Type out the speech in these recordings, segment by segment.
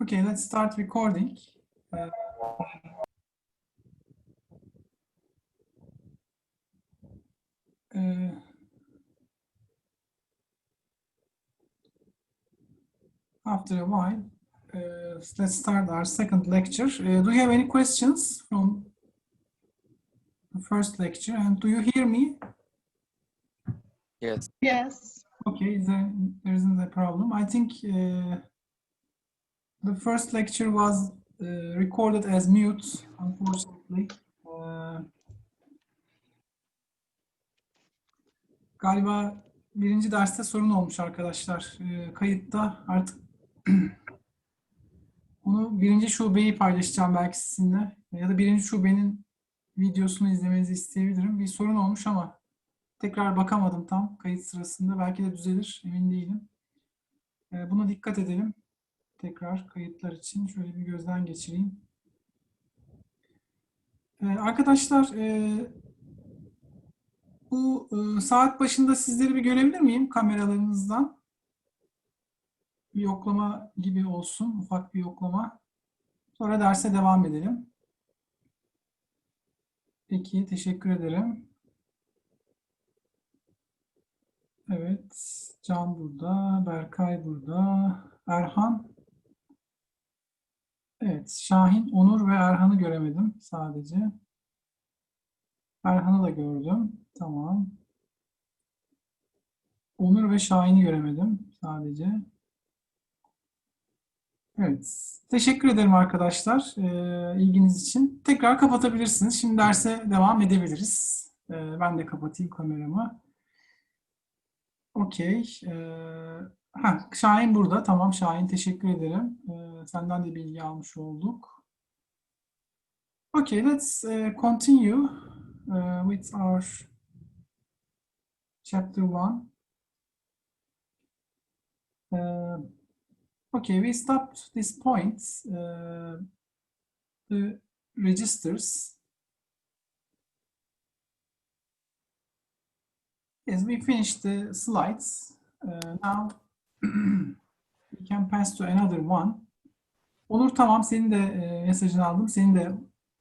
Okay, let's start recording. Uh, After a while, let's start our second lecture. Do you have any questions from the first lecture? And do you hear me? Yes. Yes. Okay, there isn't a problem. I think the first lecture was recorded as mute, unfortunately. Galiba birinci derste sorun olmuş arkadaşlar. Kayıtta artık onu birinci şubeyi paylaşacağım belki sizinle. Ya da birinci şubenin videosunu izlemenizi isteyebilirim. Bir sorun olmuş ama tekrar bakamadım tam kayıt sırasında. Belki de düzelir, emin değilim. Buna dikkat edelim. Tekrar kayıtlar için şöyle bir gözden geçireyim. Arkadaşlar, bu saat başında sizleri bir görebilir miyim kameralarınızdan? Bir yoklama gibi olsun, ufak bir yoklama. Sonra derse devam edelim. Peki, teşekkür ederim. Evet, Can burada, Berkay burada, Erhan. Evet, Şahin, Onur ve Erhan'ı göremedim sadece. Erhan'ı da gördüm. Tamam. Onur ve Şahin'i göremedim sadece. Evet, teşekkür ederim arkadaşlar ilginiz için. Tekrar kapatabilirsiniz. Şimdi derse devam edebiliriz. Ben de kapatayım kameramı. Okey. Şahin burada. Tamam Şahin, teşekkür ederim. Senden de bilgi almış olduk. Okay, let's continue with our chapter 1. Okay, we stopped this point, the registers. Yes, we finished the slides. Now we can pass to another one. Onur, tamam, senin de mesajını aldım. Seni de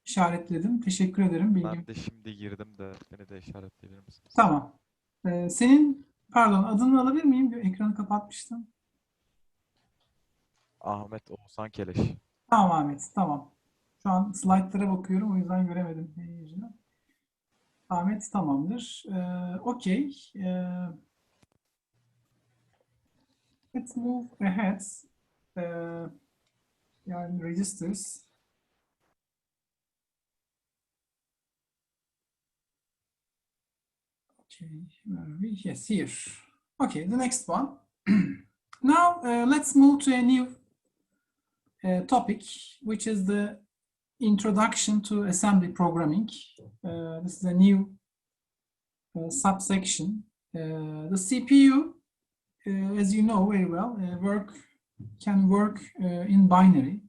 işaretledim. Teşekkür ederim. Ben de şimdi girdim de beni de işaretleyebilir misiniz? Tamam. Senin, pardon, adını alabilir miyim? Ekranı kapatmıştım. Ahmet Oğuzhan Keleş. Tamam Ahmet, tamam. Şu an slaytlara bakıyorum, o yüzden göremedim. Ahmet tamamdır. Okay. Let's move ahead. Yani registers. Okay, where are we? Yes, here. Okay, the next one. Now let's move to a new topic, which is the introduction to assembly programming. This is a new subsection. The CPU, as you know very well, can work in binary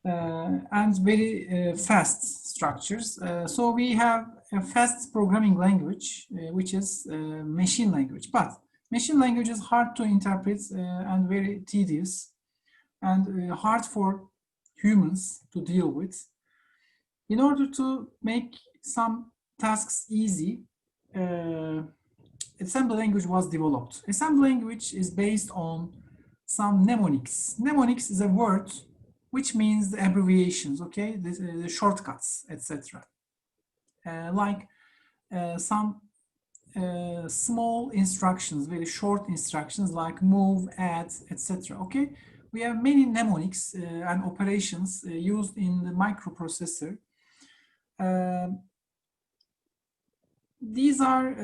and very fast structures. So we have a fast programming language, which is machine language. But machine language is hard to interpret and very tedious and hard for humans to deal with. In order to make some tasks easy, assembly language was developed. Assembly language is based on some mnemonics. Mnemonics is a word which means the abbreviations, okay, the shortcuts, etc. Like some small instructions, very short instructions like move, add, etc. Okay, we have many mnemonics and operations used in the microprocessor. These are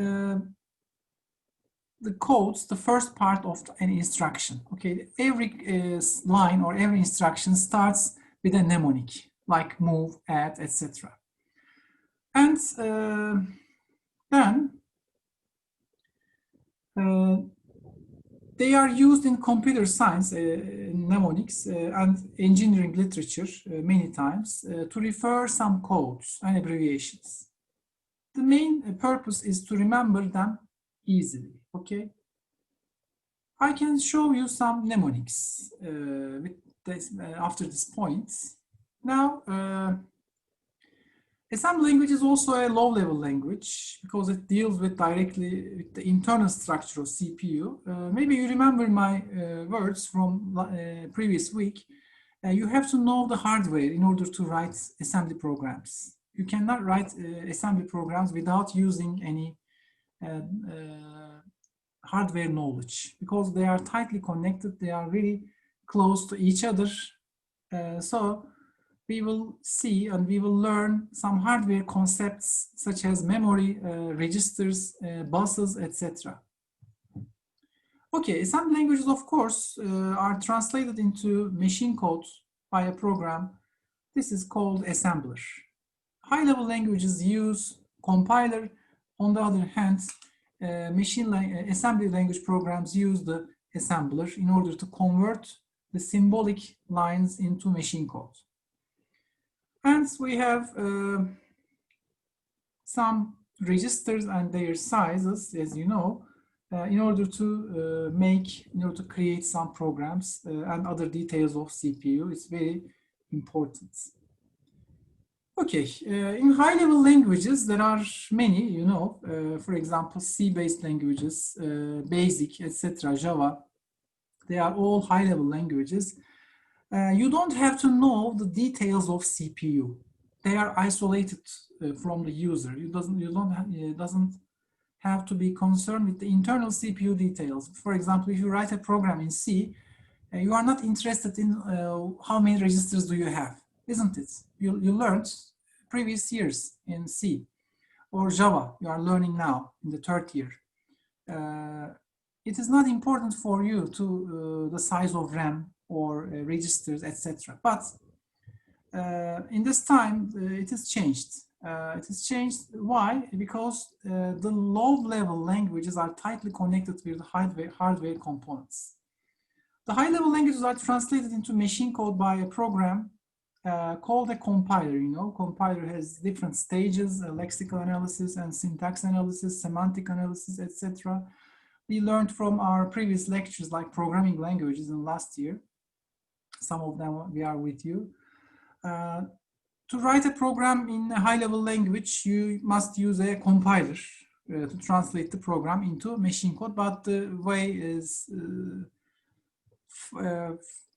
the codes, the first part of an instruction. Okay, every line or every instruction starts with a mnemonic, like move, add, etc. And then they are used in computer science mnemonics and engineering literature many times to refer some codes and abbreviations. The main purpose is to remember them easily, okay? I can show you some mnemonics with after this point. Now, assembly language is also a low-level language because it deals with directly with the internal structure of CPU. Maybe you remember my words from previous week. You have to know the hardware in order to write assembly programs. You cannot write assembly programs without using any hardware knowledge because they are tightly connected. They are really close to each other. So we will see and we will learn some hardware concepts such as memory, registers, buses, etc. Okay, assembly languages, of course, are translated into machine code by a program. This is called assembler. High-level languages use compiler. On the other hand, assembly language programs use the assembler in order to convert the symbolic lines into machine code. And we have some registers and their sizes, as you know, in order to create some programs and other details of CPU. It's very important. Okay, in high-level languages, there are many, you know, for example, C-based languages, BASIC, etc., Java. They are all high-level languages. You don't have to know the details of CPU. They are isolated from the user. It doesn't have to be concerned with the internal CPU details. For example, if you write a program in C, you are not interested in how many registers do you have, isn't it? You learned previous years in C, or Java, you are learning now in the third year. It is not important for you to the size of RAM or registers, etc. But in this time, it has changed. It has changed. Why? Because the low-level languages are tightly connected with hardware components. The high-level languages are translated into machine code by a program called a compiler. You know, compiler has different stages: lexical analysis and syntax analysis, semantic analysis, etc. We learned from our previous lectures, like programming languages in last year. Some of them we are with you. To write a program in a high-level language, you must use a compiler to translate the program into machine code, but the way is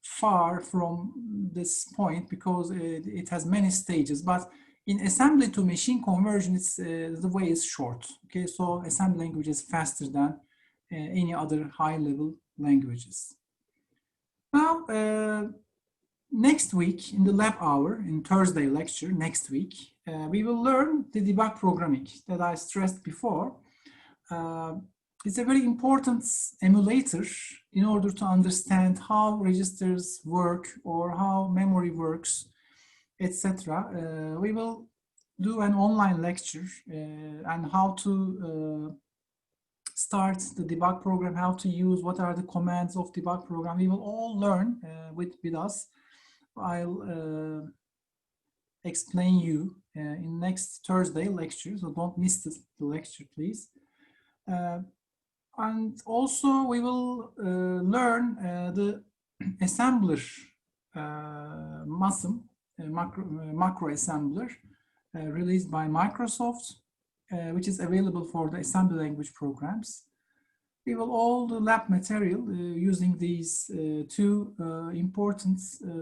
far from this point because it has many stages. But in assembly to machine conversion, the way is short. Okay, so assembly language is faster than any other high-level languages. Now, next week in the lab hour, in Thursday lecture, next week, we will learn the debug programming that I stressed before. It's a very important emulator in order to understand how registers work or how memory works, etc. We will do an online lecture and how to start the debug program, how to use, what are the commands of debug program. We will all learn with us. I'll explain you in next Thursday lecture, so don't miss the lecture, please. And also we will learn the assembler MASM, macro assembler, released by Microsoft, which is available for the assembly language programs. We will all do lab material using these two important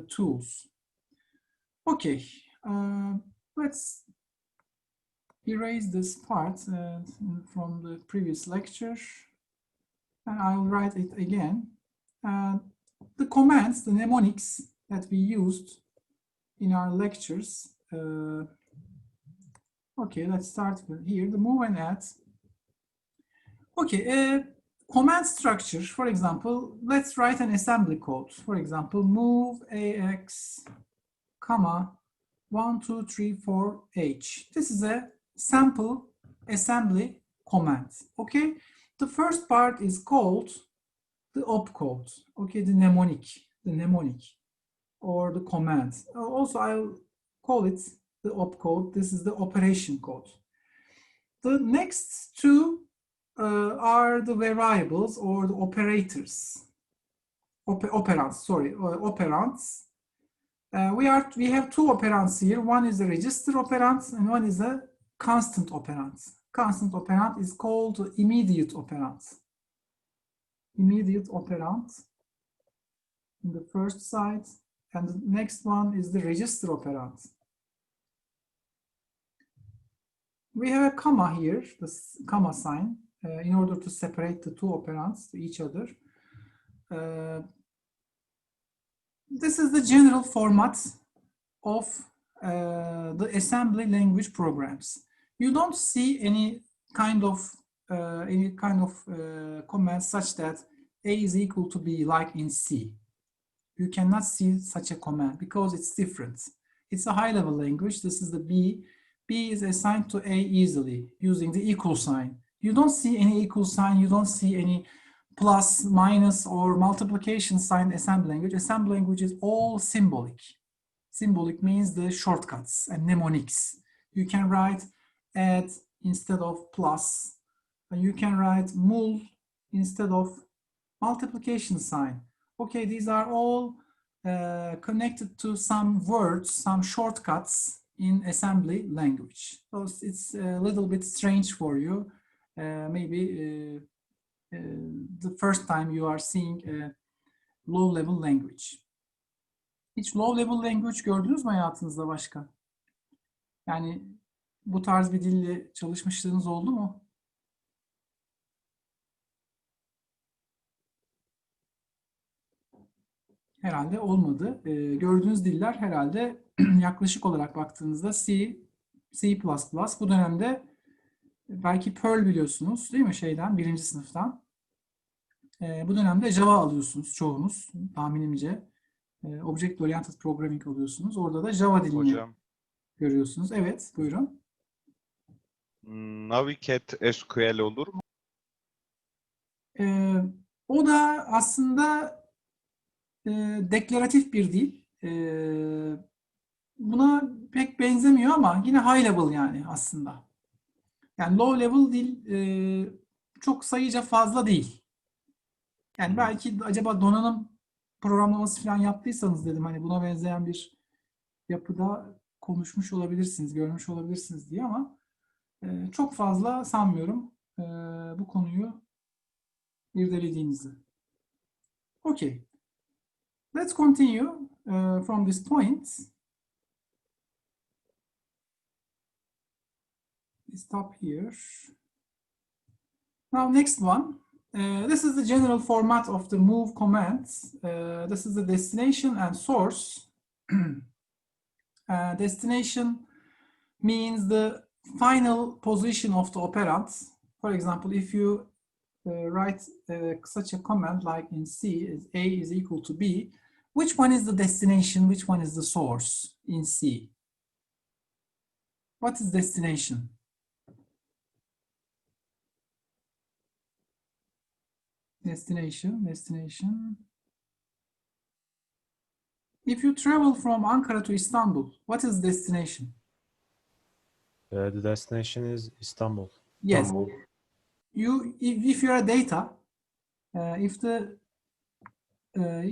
tools. Okay, let's erase this part from the previous lecture, and I'll write it again. The commands, the mnemonics that we used in our lectures. Okay, let's start with here, the move and add. Okay, command structure, for example, let's write an assembly code. For example, move AX, comma, 1, 2, 3, 4, H. This is a sample assembly command, okay? The first part is called the opcode, okay, the mnemonic, or the command. Also, I'll call it the opcode. This is the operation code. The next two are the variables or the operators. operands, sorry, operands. We have two operands here. One is a register operand and one is a constant operand. Constant operand is called immediate operand. Immediate operand in the first side, and the next one is the register operand. We have a comma here, this comma sign, in order to separate the two operands to each other. This is the general format of the assembly language programs. You don't see any kind of command such that A is equal to B like in C. You cannot see such a command because it's different. It's a high-level language. This is the B. B is assigned to A easily using the equal sign. You don't see any equal sign. You don't see any plus, minus, or multiplication sign assembly language. Assembly language is all symbolic. Symbolic means the shortcuts and mnemonics. You can write add instead of plus. And you can write mul instead of multiplication sign. Okay, these are all connected to some words, some shortcuts in assembly language. So it's a little bit strange for you. Maybe the first time you are seeing a low-level language. Hiç low-level language gördünüz mü hayatınızda başka? Yani bu tarz bir dille çalışmışlığınız oldu mu? Herhalde olmadı. Gördüğünüz diller herhalde yaklaşık olarak baktığınızda C, C++. Bu dönemde belki Perl biliyorsunuz değil mi şeyden, birinci sınıftan. Bu dönemde Java alıyorsunuz çoğunuz tahminimce. Object Oriented Programming alıyorsunuz. Orada da Java dilini Hocam, görüyorsunuz. Evet, buyurun. Navigate SQL olur mu? O da aslında deklaratif bir dil. Buna pek benzemiyor ama yine high level yani aslında. Yani low level dil çok sayıca fazla değil. Yani belki acaba donanım programlaması falan yaptıysanız dedim hani buna benzeyen bir yapıda konuşmuş olabilirsiniz, görmüş olabilirsiniz diye ama çok fazla sanmıyorum bu konuyu irdelediğinizi. Okay. Let's continue from this point. We stop here. Now, next one. This is the general format of the move commands. This is the destination and source. Destination means the final position of the operand. For example, if you write such a command like in C, is A is equal to B, which one is the destination, which one is the source in C? What is destination? Destination. If you travel from Ankara to Istanbul, what is destination? The destination is Istanbul. Yes. If you are data, if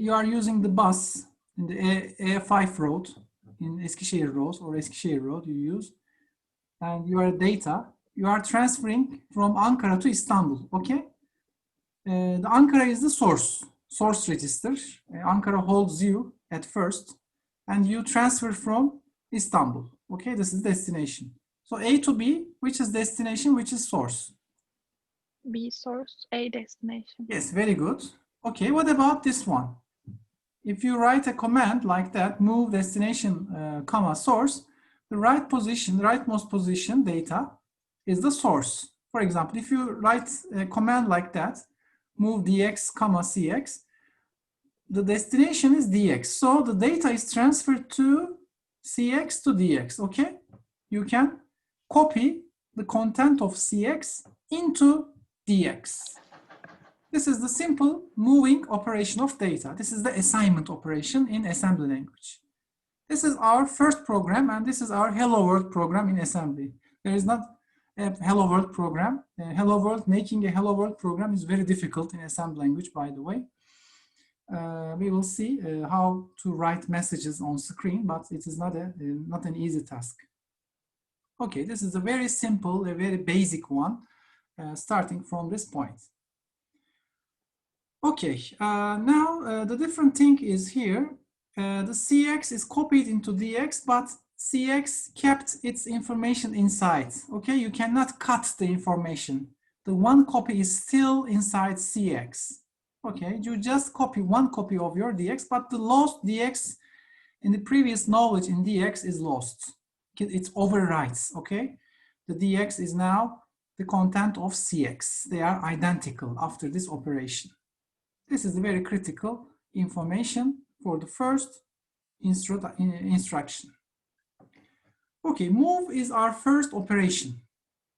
you are using the bus in the A5 road, in Eskişehir road or Eskişehir road you use, and you are data, you are transferring from Ankara to Istanbul, okay? The Ankara is the source register. Ankara holds you at first, and you transfer from Istanbul. Okay, this is destination. So A to B, which is destination, which is source? B source, A destination. Yes, very good. Okay, what about this one? If you write a command like that, move destination, comma, source, the right position, rightmost position data is the source. For example, if you write a command like that, move dx, comma, cx, the destination is dx. So the data is transferred to cx to dx, okay? You can copy the content of cx into dx. This is the simple moving operation of data. This is the assignment operation in assembly language. This is our first program, and this is our Hello World program in assembly. There is not a Hello World program. Hello World, making a Hello World program is very difficult in assembly language, by the way. we will see how to write messages on screen, but it is not an easy task. Okay, this is a very simple, a very basic one, starting from this point. Okay, now the different thing is here. The CX is copied into DX, but CX kept its information inside. Okay, you cannot cut the information. The one copy is still inside CX. Okay, you just copy one copy of your DX, but the lost DX in the previous knowledge in DX is lost. It overwrites, okay? The DX is now the content of CX. They are identical after this operation. This is very critical information for the first instruction. Okay, move is our first operation.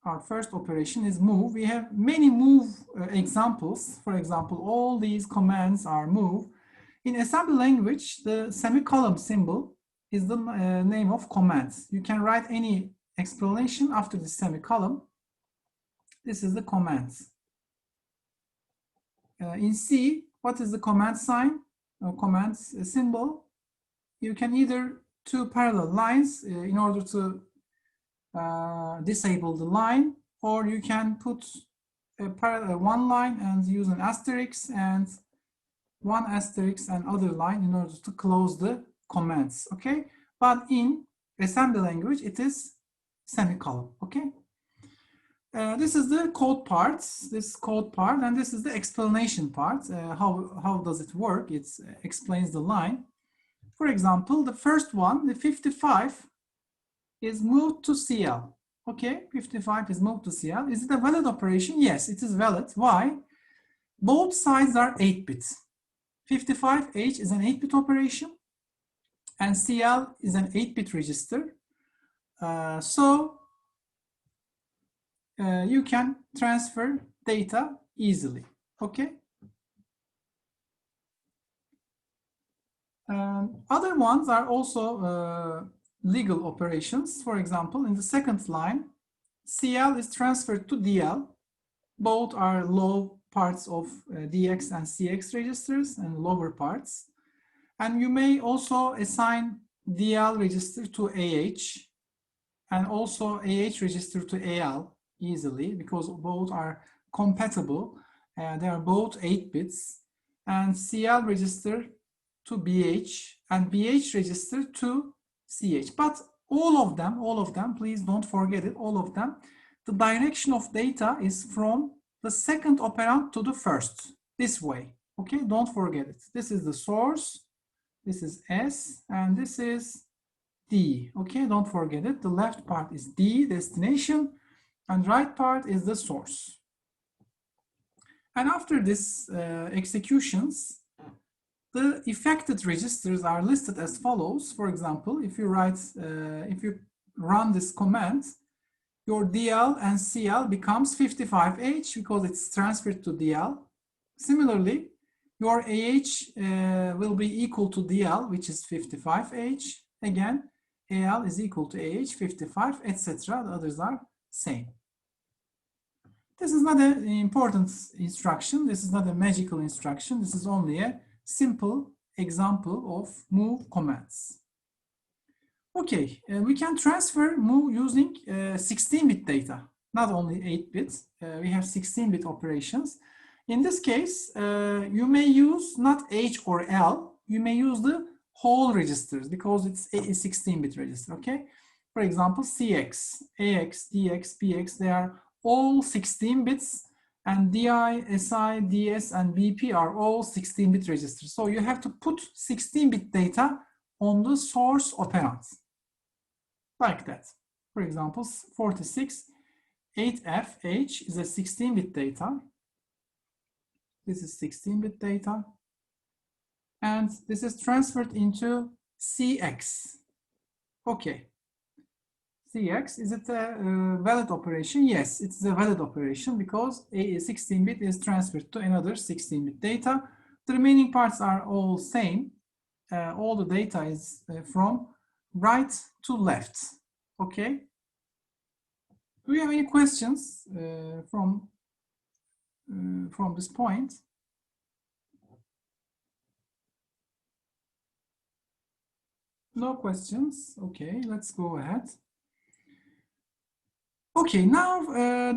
Our first operation is move. We have many move examples. For example, all these commands are move. In assembly language, the semicolon symbol is the name of commands. You can write any explanation after the semicolon. This is the commands. In C, what is the command sign or command symbol? You can either two parallel lines in order to disable the line, or you can put one line and use an asterisk and one asterisk and other line in order to close the comments, okay? But in assembly language, it is semicolon, okay? This is the code part, and this is the explanation part. How does it work? It explains the line. For example, the first one, the 55, is moved to CL. Okay, 55 is moved to CL. Is it a valid operation? Yes, it is valid. Why? Both sides are 8 bits. 55H is an 8-bit operation, and CL is an 8-bit register. You can transfer data easily. Okay. Other ones are also legal operations. For example, in the second line, CL is transferred to DL. Both are low parts of DX and CX registers and lower parts. And you may also assign DL register to AH and also AH register to AL easily because both are compatible. They are both 8 bits. And CL register to BH and BH register to CH. But all of them, please don't forget it, all of them, the direction of data is from the second operand to the first, this way. Okay, don't forget it. This is the source, this is S, and this is D. Okay, don't forget it. The left part is D, destination, and right part is the source. And after this executions, the affected registers are listed as follows. For example, if you run this command, your DL and CL becomes 55H because it's transferred to DL. Similarly, your AH will be equal to DL, which is 55H. Again, AL is equal to AH, 55, etc. The others are same. This is not an important instruction. This is not a magical instruction. This is only a simple example of move commands. Okay, we can transfer move using 16-bit data, not only 8 bits. We have 16-bit operations. In this case, you may use not H or L. You may use the whole registers because it's a 16-bit register, okay? For example, CX, AX, DX, BX, they are all 16 bits, and DI, SI, DS, and BP are all 16-bit registers. So you have to put 16-bit data on the source operands, like that. For example, 46, 8FH is a 16-bit data. This is 16-bit data. And this is transferred into CX. Okay. CX, is it a valid operation? Yes, it's a valid operation because a 16-bit is transferred to another 16-bit data. The remaining parts are all same. All the data is from right to left. Okay. Do you have any questions from this point? No questions. Okay, let's go ahead. Okay, now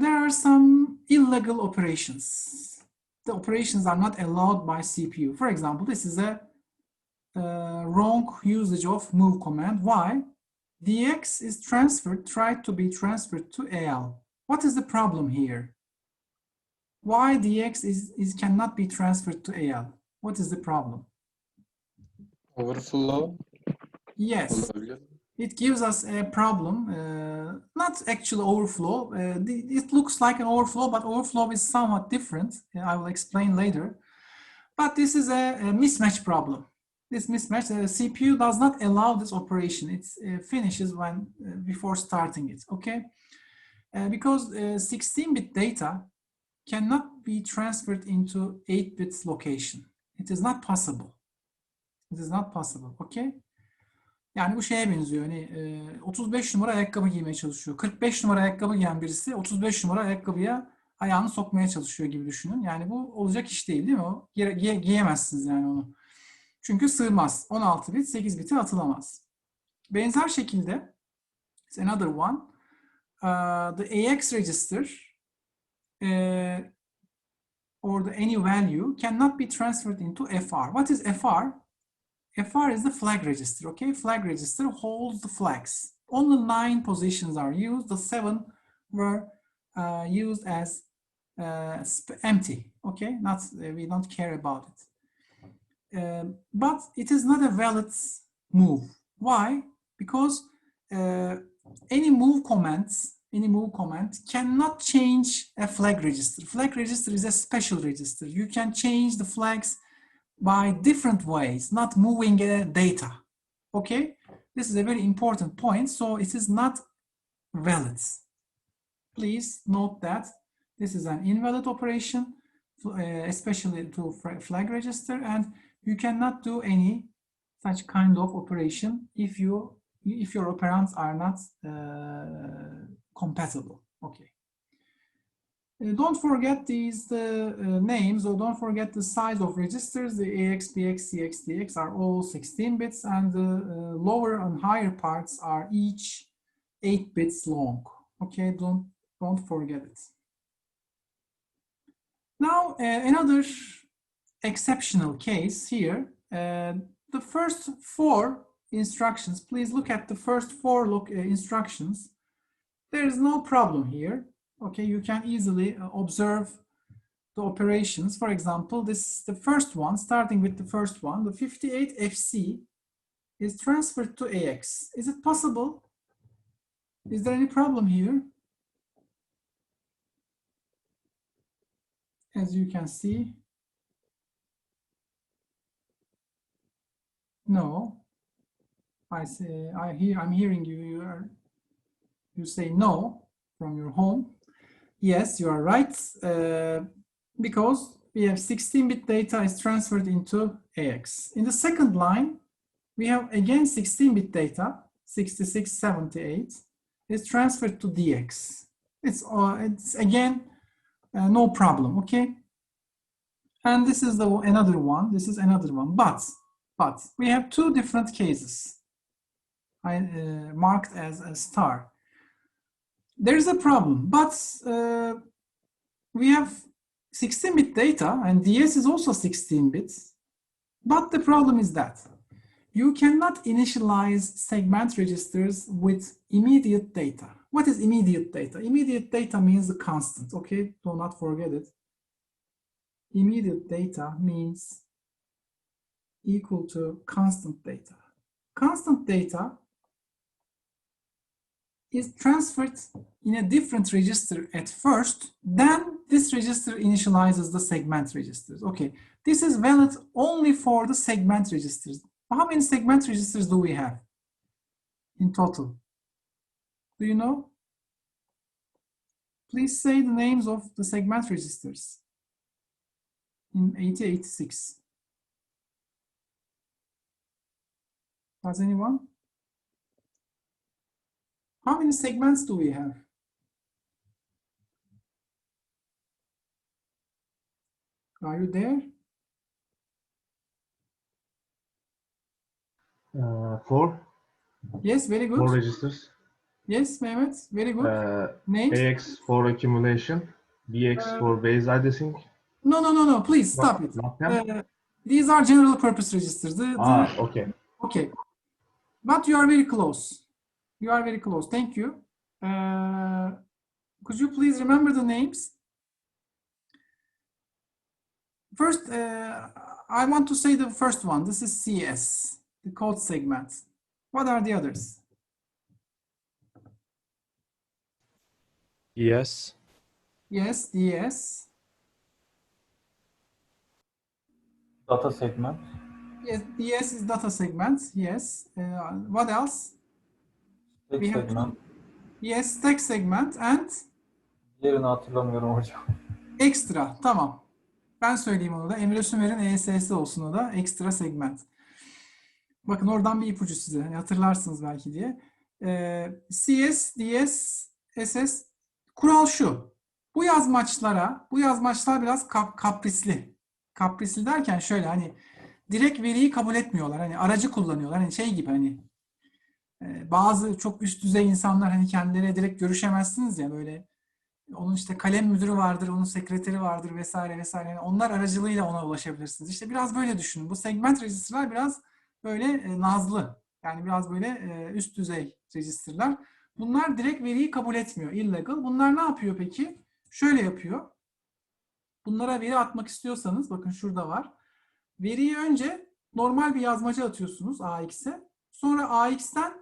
there are some illegal operations. The operations are not allowed by CPU. For example, this is a wrong usage of move command. Why? dx is tried to be transferred to AL. What is the problem here? Why dx cannot be transferred to AL? What is the problem? Overflow Yes, olabilir. it gives us a problem, not actual overflow. It looks like an overflow, but overflow is somewhat different. I will explain later. But this is a mismatch problem. This mismatch, the CPU does not allow this operation. It finishes when before starting it, okay? Because 16-bit data cannot be transferred into 8-bit location. It is not possible. It is not possible, okay? Yani bu şeye benziyor. Hani 35 numara ayakkabı giymeye çalışıyor. 45 numara ayakkabı giyen birisi 35 numara ayakkabıya ayağını sokmaya çalışıyor gibi düşünün. Yani bu olacak iş değil, değil mi? O giyemezsiniz yani onu. Çünkü sığmaz. 16 bit 8 biti atılamaz. Benzer şekilde it's another one. The AX register or the any value cannot be transferred into FR. What is FR? FR is the flag register, okay? Flag register holds the flags. Only 9 positions are used. The 7 were used as empty, okay? Not we don't care about it. But it is not a valid move. Why? Because any move command cannot change a flag register. Flag register is a special register. You can change the flags by different ways, not moving data. Okay, this is a very important point. So it is not valid. Please note that this is an invalid operation, especially to flag register, and you cannot do any such kind of operation if your operands are not compatible. Okay. Don't forget these names, or don't forget the size of registers. The AX, BX, CX, DX are all 16 bits, and the lower and higher parts are each 8 bits long. Okay, don't forget it. Now another exceptional case here. The first 4 instructions. Please look at the first 4 instructions. There is no problem here. Okay, you can easily observe the operations. For example, the first one, starting with the first one, the 58 FC is transferred to AX. Is it possible? Is there any problem here? As you can see, no. I'm hearing you. You say no from your home. Yes, you are right, because we have 16-bit data is transferred into AX. In the second line, we have again 16-bit data, 6678, is transferred to DX. It's again no problem, okay? And this is another one. This is another one. But we have 2 different cases. I marked as a star. There's a problem, but we have 16-bit data, and DS is also 16 bits. But the problem is that you cannot initialize segment registers with immediate data. What is immediate data? Immediate data means a constant, okay? Do not forget it. Immediate data means equal to constant data. Constant data is transferred in a different register at first, then this register initializes the segment registers. Okay, this is valid only for the segment registers. How many segment registers do we have in total? Do you know? Please say the names of the segment registers in 8086. Does anyone? How many segments do we have? Are you there? 4. Yes, very 4 good. registers. Yes, Mehmet, very good. Uh, Names? AX for accumulation, BX for base addressing. No. Please stop it. Not them? These are general purpose registers. Okay. Okay. But you are very close. You are very close. Thank you. Could you please remember the names? First, I want to say the first one. This is CS, the code segment. What are the others? ES, Yes, DS. Data segment. Yes, DS is data segment. Yes. What else? Tek We have segment. yes, text segment and Diğerini hatırlamıyorum hocam. extra. Tamam. Ben söyleyeyim onu da. Emre Sümer'in ESS olsun o da. Extra segment. Bakın oradan bir ipucu size. Hani hatırlarsınız belki diye. CS, DS, SS. Kural şu. Bu yazmaçlar biraz kaprisli. Kaprisli derken şöyle hani direkt veriyi kabul etmiyorlar. Hani aracı kullanıyorlar. Hani şey gibi hani bazı çok üst düzey insanlar hani kendilerine direkt görüşemezsiniz ya böyle onun işte kalem müdürü vardır, onun sekreteri vardır vesaire vesaire. Yani onlar aracılığıyla ona ulaşabilirsiniz. İşte biraz böyle düşünün. Bu segment register'lar biraz böyle nazlı. Yani biraz böyle üst düzey register'lar. Bunlar direkt veriyi kabul etmiyor. Illegal. Bunlar ne yapıyor peki? Şöyle yapıyor. Bunlara veri atmak istiyorsanız bakın şurada var. Veriyi önce normal bir yazmaca atıyorsunuz AX'e. Sonra AX'ten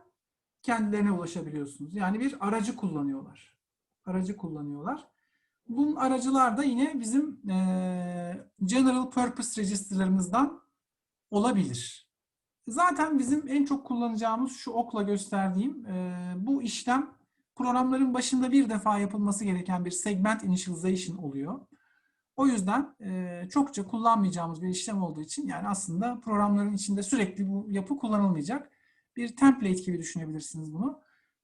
kendilerine ulaşabiliyorsunuz. Yani bir aracı kullanıyorlar. Aracı kullanıyorlar. Bunun aracılar da yine bizim general purpose register'larımızdan olabilir. Zaten bizim en çok kullanacağımız şu okla gösterdiğim bu işlem programların başında bir defa yapılması gereken bir segment initialization oluyor. O yüzden çokça kullanmayacağımız bir işlem olduğu için yani aslında programların içinde sürekli bu yapı kullanılmayacak. Bir template gibi düşünebilirsiniz bunu.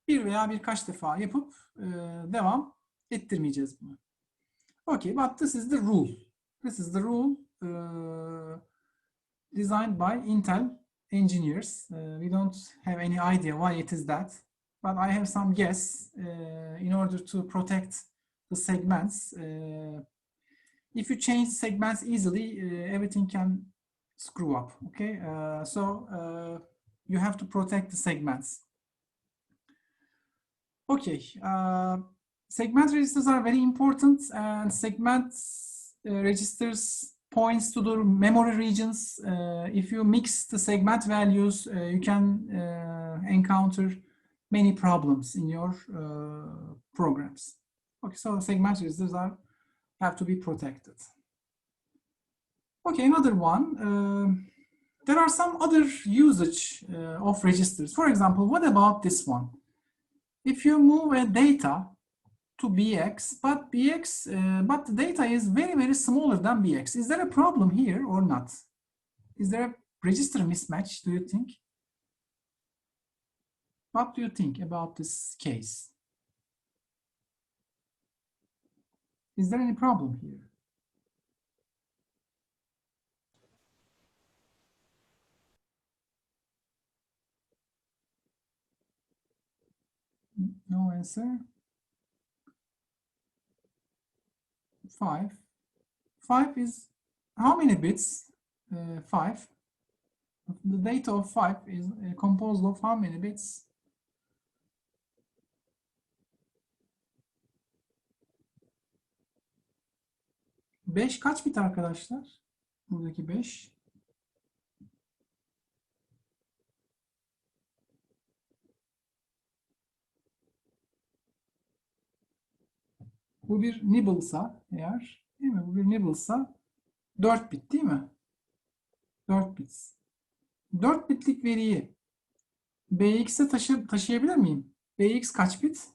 Bir veya birkaç defa yapıp devam ettirmeyeceğiz bunu. Okay, but this is the rule. This is the rule designed by Intel engineers. We don't have any idea why it is that, but I have some guess in order to protect the segments. If you change segments easily, everything can screw up. Okay, so you have to protect the segments. Okay, segment registers are very important, and segment registers points to the memory regions. If you mix the segment values, you can encounter many problems in your programs. Okay, so segment registers have to be protected. Okay, another one. There are some other usage of registers. For example, what about this one? If you move a data to BX, but but the data is very, very smaller than BX. Is there a problem here or not? Is there a register mismatch, do you think? What do you think about this case? Is there any problem here? No answer. 5. 5 is how many bits? 5. The data of 5 is composed of how many bits? Beş kaç bit arkadaşlar? Buradaki 5. Bu bir nibble'sa eğer, değil mi? Bu bir nibble'sa 4 bit değil mi? 4 bit. 4 bitlik veriyi BX'e taşıyabilir miyim? BX kaç bit?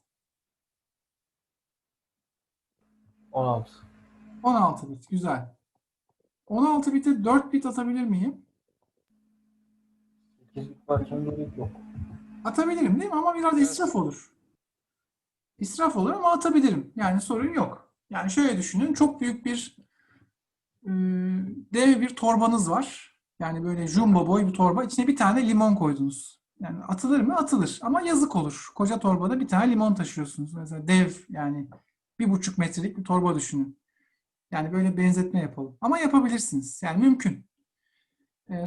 16. 16 bit. Güzel. 16 bite 4 bit atabilir miyim? 8 bit varken gerek yok. Atabilirim değil mi? Ama biraz israf olur. İsraf olur ama atabilirim. Yani sorun yok. Yani şöyle düşünün. Çok büyük bir dev bir torbanız var. Yani böyle jumbo boy bir torba. İçine bir tane limon koydunuz. Yani atılır mı? Atılır. Ama yazık olur. Koca torbada bir tane limon taşıyorsunuz. Mesela dev, yani 1,5 metrelik bir torba düşünün. Yani böyle benzetme yapalım. Ama yapabilirsiniz. Yani mümkün.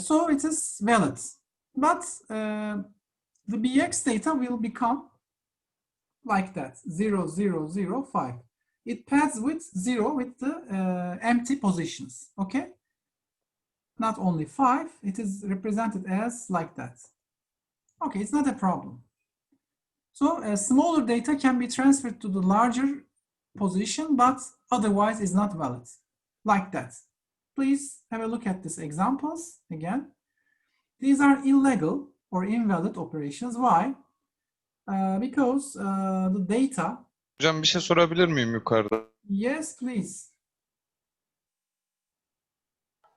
So it is valid. But the bx data will become like that. 0, 0, 0, 5. It pads with 0 with the empty positions. Okay? Not only 5, it is represented as like that. Okay, it's not a problem. So smaller data can be transferred to the larger position, but otherwise is not valid. Like that. Please have a look at these examples again. These are illegal or invalid operations. Why? Because the data. Hocam bir şey sorabilir miyim yukarıda? Yes, please.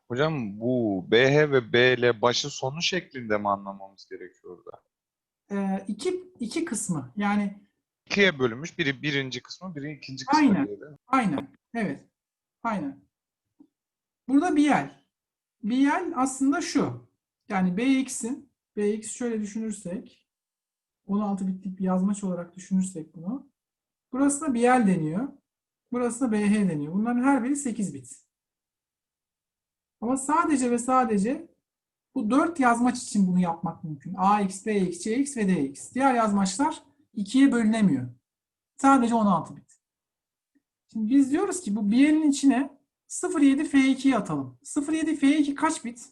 Hocam bu BH ve BL başı sonu şeklinde mi anlamamız gerekiyor orada? İki kısmı. Yani İkiye bölünmüş. Biri birinci kısmı, biri ikinci kısmı aynen. diye de. Aynen. Evet. Aynen. Burada BL. BL aslında şu. Yani BX şöyle düşünürsek, 16 bitlik bir yazmaç olarak düşünürsek bunu. Burası da BL deniyor. Burası da BH deniyor. Bunların her biri 8 bit. Ama sadece ve sadece bu 4 yazmaç için bunu yapmak mümkün. AX, BX, CX ve DX. Diğer yazmaçlar 2'ye bölünemiyor. Sadece 16 bit. Şimdi biz diyoruz ki bu BL'in içine 07 F2'yi atalım. 07 F2 kaç bit?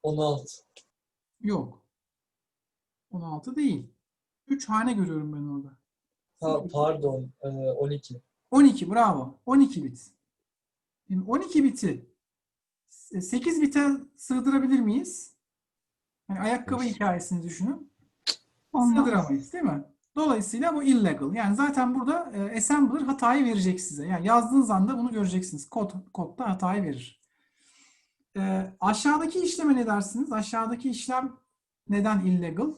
16. Yok. 16 değil. 3 hane görüyorum ben orada. Ha, pardon. 12. 12, bravo. 12 bit. Şimdi 12 biti 8 bite sığdırabilir miyiz? Yani ayakkabı hikayesini düşünün. Olmaz. Sığdıramayız, değil mi? Dolayısıyla bu illegal. Yani zaten burada assembler hatayı verecek size. Yani yazdığınız anda bunu göreceksiniz. Kodda hatayı verir. Aşağıdaki işleme ne dersiniz? Aşağıdaki işlem neden illegal?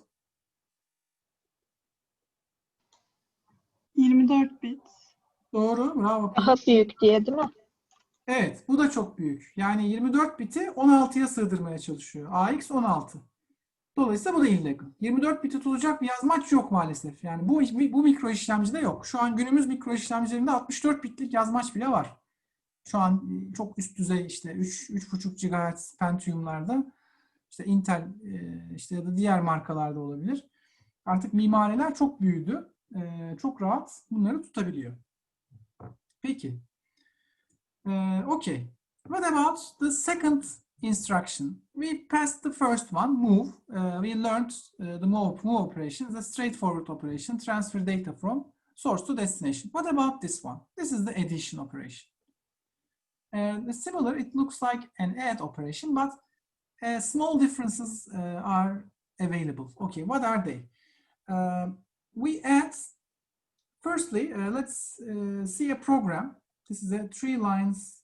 24 bit. Doğru, bravo. Daha büyük diye değil mi? Evet, bu da çok büyük. Yani 24 biti 16'ya sığdırmaya çalışıyor. AX 16. Dolayısıyla bu da illegal. 24 biti tutacak bir yazmaç yok maalesef. Yani bu mikro işlemcide yok. Şu an günümüz mikro işlemcilerinde 64 bitlik yazmaç bile var. Şu an çok üst düzey işte 3,5 GHz Pentium'larda, işte Intel işte ya da diğer markalarda olabilir. Artık mimariler çok büyüdü. Çok rahat bunları tutabiliyor. Peki. Okay. What about the second instruction? We passed the first one, move. We learned the move operation is a straightforward operation, transfer data from source to destination. What about this one? This is the addition operation. Similar, it looks like an add operation, but small differences are available. Okay, what are they? We add, firstly, let's see a program. This is a 3 lines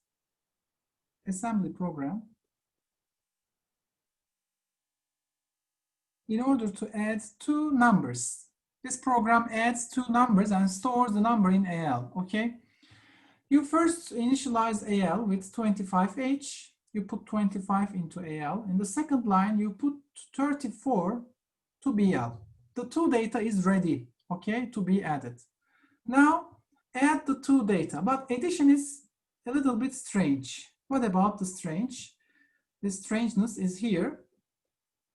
assembly program. In order to add 2 numbers. This program adds 2 numbers and stores the number in AL, okay? You first initialize AL with 25H. You put 25 into AL. In the second line, you put 34 to BL. The 2 data is ready, okay, to be added. Now, add the 2 data, but addition is a little bit strange. What about the strange? The strangeness is here.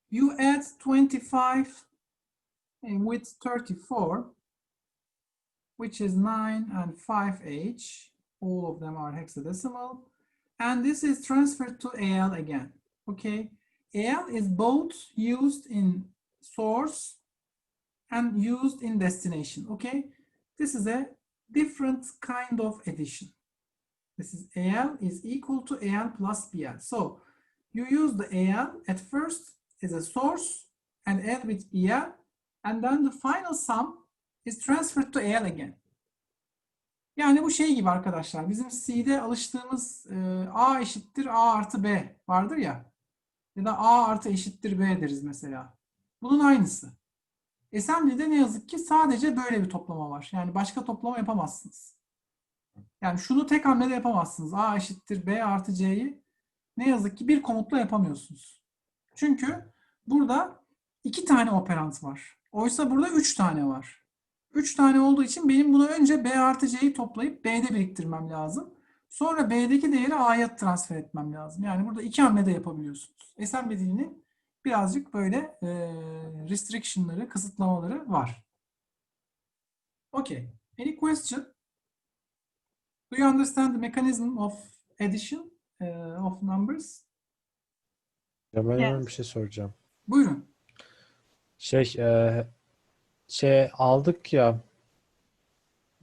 You add 25 with 34, which is 9 and 5H. All of them are hexadecimal. And this is transferred to AL again, okay? AL is both used in source and used in destination, okay? This is a different kind of addition. This is AL is equal to AL plus BL. So you use the AL at first as a source and add with BL, and then the final sum is transferred to AL again. Yani bu şey gibi arkadaşlar, bizim C'de alıştığımız A eşittir A artı B vardır ya, ya da A artı eşittir B deriz mesela. Bunun aynısı. Assembly'de ne yazık ki sadece böyle bir toplama var. Yani başka toplama yapamazsınız. Yani şunu tek hamlede yapamazsınız. A eşittir B artı C'yi ne yazık ki bir komutla yapamıyorsunuz. Çünkü burada 2 tane operant var. Oysa burada 3 tane var. 3 tane olduğu için benim bunu önce B artı C'yi toplayıp B'de biriktirmem lazım. Sonra B'deki değeri A'ya transfer etmem lazım. Yani burada 2 hamlede yapabiliyorsunuz. Assembly dilinin birazcık böyle restriction'ları, kısıtlamaları var. Okay. Any question? Do you understand the mechanism of addition of numbers? Ya ben hemen Yes. bir şey soracağım. Buyurun. Şey aldık ya.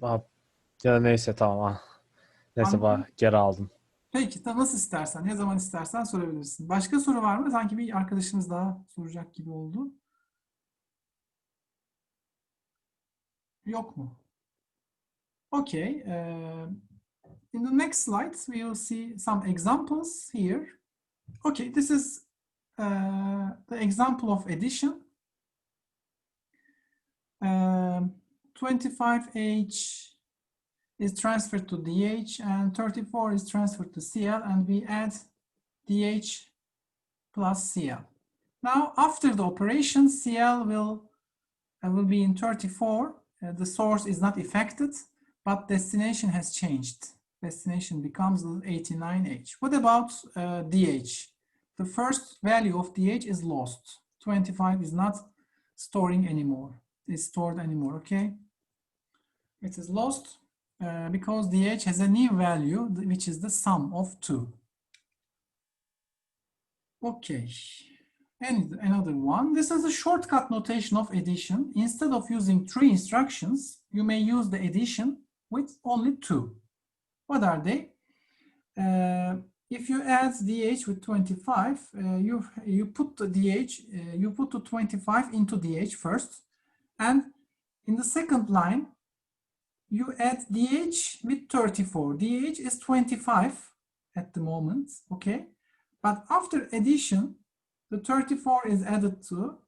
Ha, ya neyse tamam. Neyse Anladım. geri aldım. Peki, nasıl istersen, ne zaman istersen sorabilirsin. Başka soru var mı? Sanki bir arkadaşımız daha soracak gibi oldu. Yok mu? Okay. In the next slides, we will see some examples here. Okay, this is the example of addition. 25H is transferred to DH and 34 is transferred to CL, and we add DH plus CL. Now, after the operation, CL will be in 34. The source is not affected, but destination has changed. Destination becomes 89H. What about DH? The first value of DH is lost. 25 is not storing anymore. Is stored anymore, okay? It is lost because DH has a new value, which is the sum of 2. Okay. And another one. This is a shortcut notation of addition. Instead of using 3 instructions, you may use the addition with only 2. What are they? If you add DH with 25, you put the DH, you put the 25 into DH first, and in the second line, you add DH with 34. DH is 25 at the moment, okay? But after addition, the 34 is added to,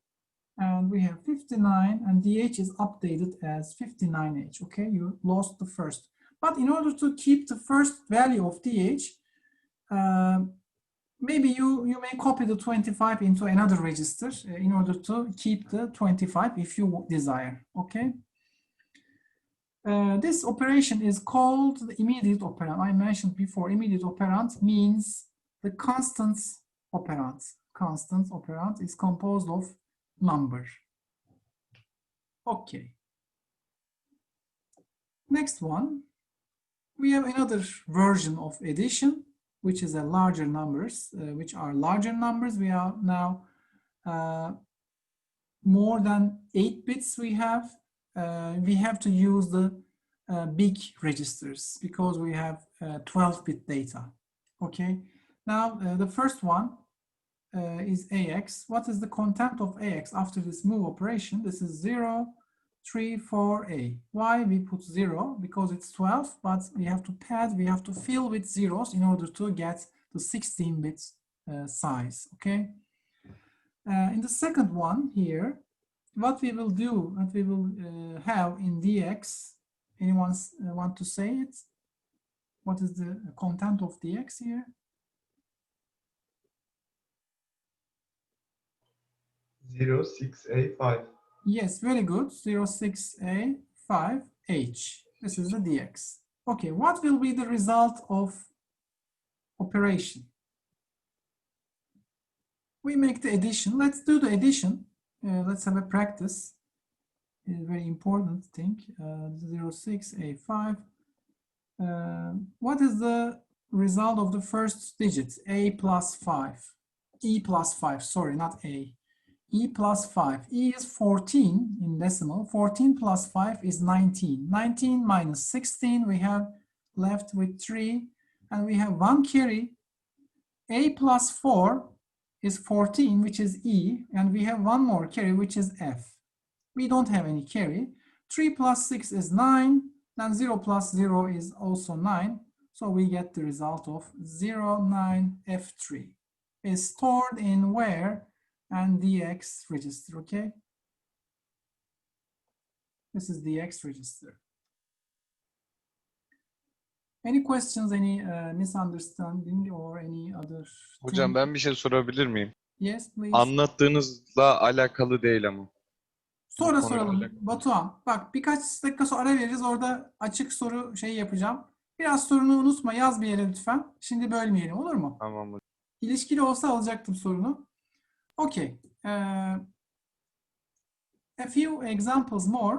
and we have 59, and DH is updated as 59H, okay? You lost the first. But in order to keep the first value of DH, maybe you may copy the 25 into another register in order to keep the 25 if you desire, okay? This operation is called the immediate operand. I mentioned before, immediate operand means the constant operand. Constant operand is composed of number. Okay. Next one, we have another version of addition, which is a larger numbers, which are larger numbers. We are now more than 8 bits we have to use the big registers because we have 12-bit data. Okay, now the first one is AX. What is the content of AX after this move operation? This is 0, 3, 4A. Why we put 0? Because it's 12, but we have to pad, we have to fill with zeros in order to get the 16-bit size. Okay. In the second one here, what we will do, what we will have in DX, anyone want to say it? What is the content of DX here? 06A5. Yes, very good. 06A5H. This is the DX. Okay, what will be the result of operation? We make the addition. Let's do the addition. Let's have a practice. It's a very important thing. 06A5. What is the result of the first digit? A plus 5. E plus 5, sorry, not A. E plus 5. E is 14 in decimal. 14 plus 5 is 19. 19 minus 16, we have left with 3. And we have one carry. A plus 4 is 14, which is E. And we have one more carry, which is F. We don't have any carry. 3 plus 6 is 9. And 0 plus 0 is also 9. So we get the result of 09F3. Is stored in where? And DX register, okay? This is DX register. Any questions, any misunderstanding or any other Hocam thing? ben bir şey sorabilir miyim? Yes, please. Anlattığınızla alakalı değil ama. Sonra Bu konuyla soralım alakalı. Batuhan. Bak birkaç dakika sonra ara veririz. Orada açık soru şey yapacağım. Biraz sorunu unutma. Yaz bir yere lütfen. Şimdi bölmeyelim, olur mu? Tamam hocam. İlişkili olsa alacaktım sorunu. Okay. A few examples more.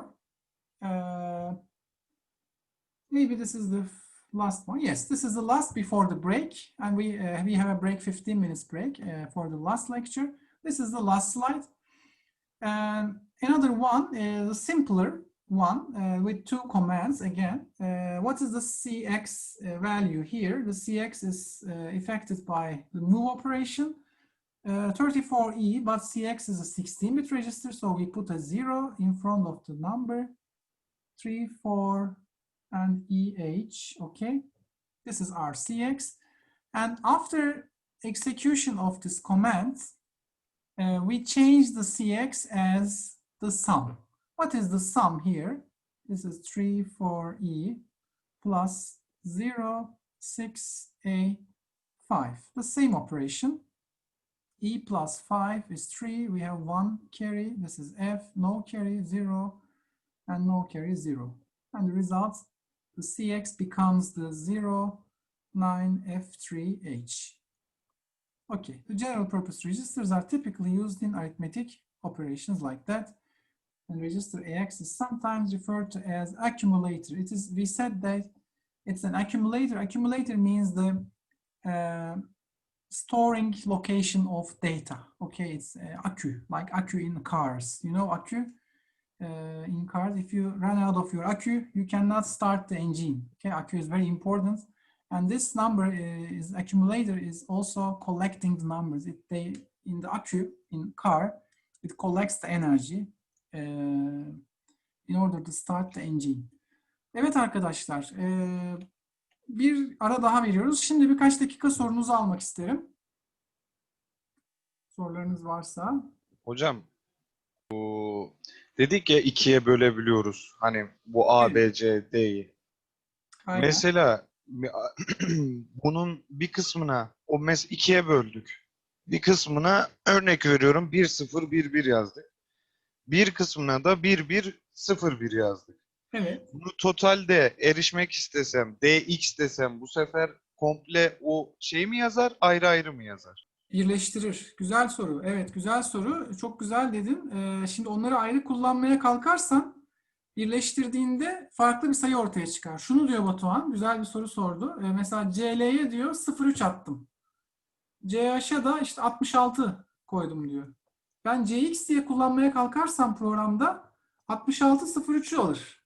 Maybe this is the last one. Yes, this is the last before the break. And we have a break, 15 minutes break for the last lecture. This is the last slide. Another one is a simpler one with two commands again. What is the CX value here? The CX is affected by the move operation. 34E, but CX is a 16-bit register, so we put a 0 in front of the number. 3, 4, and EH, okay? This is our CX. And after execution of this command, we change the CX as the sum. What is the sum here? This is 3, 4E plus 0, 6A, 5. The same operation. E plus 5 is 3. We have 1 carry. This is F, no carry, 0, and no carry, 0. And the result, the CX becomes the 0, 9, F3H. Okay, the general purpose registers are typically used in arithmetic operations like that. And register AX is sometimes referred to as accumulator. It is, we said that it's an accumulator. Accumulator means the storing location of data. Okay, it's akku, like akku in cars. You know akku in cars, if you run out of your akku, you cannot start the engine. Okay, akku is very important. And this number is accumulator is also collecting the numbers. In the akku in car, it collects the energy in order to start the engine. Evet arkadaşlar, bir ara daha veriyoruz. Şimdi birkaç dakika sorunuzu almak isterim. Sorularınız varsa. Hocam dedik ya ikiye bölebiliyoruz. Hani bu A, B, C, D'yi. Aynen. Mesela bunun bir kısmına ikiye böldük. Bir kısmına örnek veriyorum 1, 0, 1, 1 yazdık. Bir kısmına da 1, 1, 0, 1 yazdık. Evet. Bunu totalde erişmek istesem, DX desem bu sefer komple o şey mi yazar, ayrı ayrı mı yazar? Birleştirir. Güzel soru. Evet, güzel soru. Çok güzel dedin. Şimdi onları ayrı kullanmaya kalkarsan birleştirdiğinde farklı bir sayı ortaya çıkar. Şunu diyor Batuhan. Güzel bir soru sordu. Mesela CL'ye diyor 0,3 attım. CH'a da işte 66 koydum diyor. Ben CX diye kullanmaya kalkarsam programda 66 0,3'ü alır.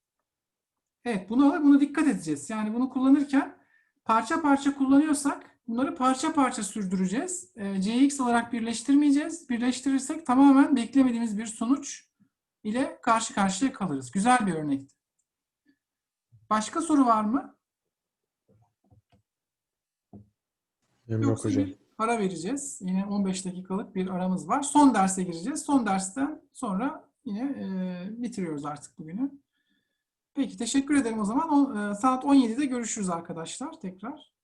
Evet, bunu dikkat edeceğiz. Yani bunu kullanırken parça parça kullanıyorsak bunları parça parça sürdüreceğiz. CX olarak birleştirmeyeceğiz. Birleştirirsek tamamen beklemediğimiz bir sonuç ile karşı karşıya kalırız. Güzel bir örnekti. Başka soru var mı? Yok Yoksa hocam. bir ara vereceğiz. Yine 15 dakikalık bir aramız var. Son derse gireceğiz. Son dersten sonra yine bitiriyoruz artık bugünü. Peki, teşekkür ederim o zaman. Saat 17'de görüşürüz arkadaşlar tekrar.